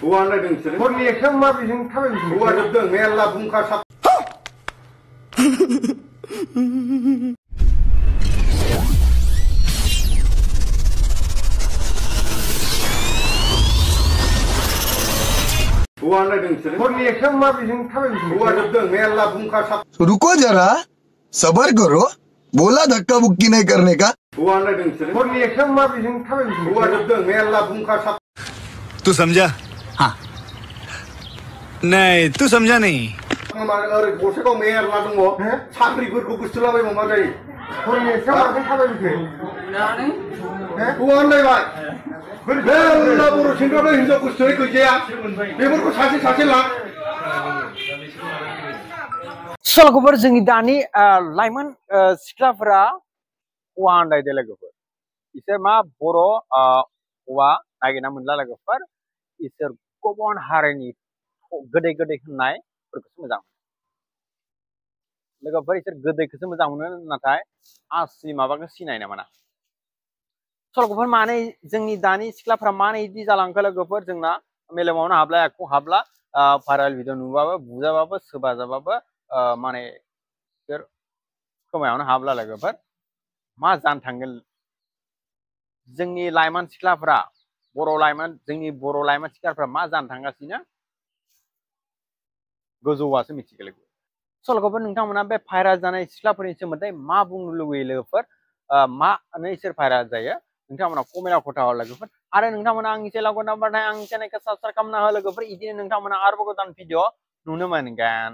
हौवा नायदों नोंसोरो हरनि एकथायाव माबेजों थाबायबोखो हौवा जोबदों मेरला बुंखा साब हौवा नायदों नोंसोरो हरनि एकथायाव माबेजों थाबायबोखो हौवा जोबदों मेरला बुंखा साब रुको जरा सबर करो बोला धक्का बुक्की नहीं करने का हौवा नायदों नोंसोरो हरनि एकथायाव माबेजों थाबायबोखो हौवा जोबदों मेरला बुंखा साब तू समझा? हाँ। नहीं, तू समझा नहीं। ओरै गसाइगाव मेरला दङ साख्रिफोरखौ गोसोथोलाबायबा मा जायो हरनि एकथायाव माजों थाबायबोखो हौवा नायबाय मेरला बर' सेंग्राफ्रा हिनजाव गोसोथोनाय गैजाया बेफोरखौ सासे सासे ला सलखौफोर जोंनि दानि लाइमोन सिख्लाफोरा हौवा आन्दायदो लोगोफोर इसोर मा बर' हौवा नागिरना मोनला लोगोफोर इसोर गुबुन हारिनि गोदै गोदै होननायफोरखौसो मोजां मोनो लोगोफोर इसोर गोदैखौसो मोजां मोनो नाथाय आसि माबाखौ सिनायनो मोना सलखौफोर माने जोंनि दानि सिख्लाफोरा मानो इदि जालांखो लोगोफोर जोंना मेलेमावनो हाबला एखौ हाबला भाइरेल भिडिअ नुबाबो बुजाबाबो सोबा जाबाबो माने बिसोर खोमायावनो हाबला लोगोफोर मा जानो थांगोन जोंनि लाइमोन सिख्लाफोरा जोंनि बर' लाइमोन सिख्लाफोरा मा जानो थांगासिनो गोजौआसो मिथिगो लोगो सलखौफोर नोंथांमोना बे भाइरेल जानाय सिख्लाफोरनि सोमोन्दै मा बुंनो लुगैयो लोगोफोर मानो इसोर भाइरेल जायो नोंथांमोना कमेन्टआव खोथा हर लोगोफोर आरो नोंथांमोना आंनि चेनेलखौ नाम्बारनाय आंनि चेनेलखौ साबस्क्राइब खालामना हो लोगोफोर इदिनो नोंथांमोना आरोबाव गोदान भिडिअ नुनो मोनगोन।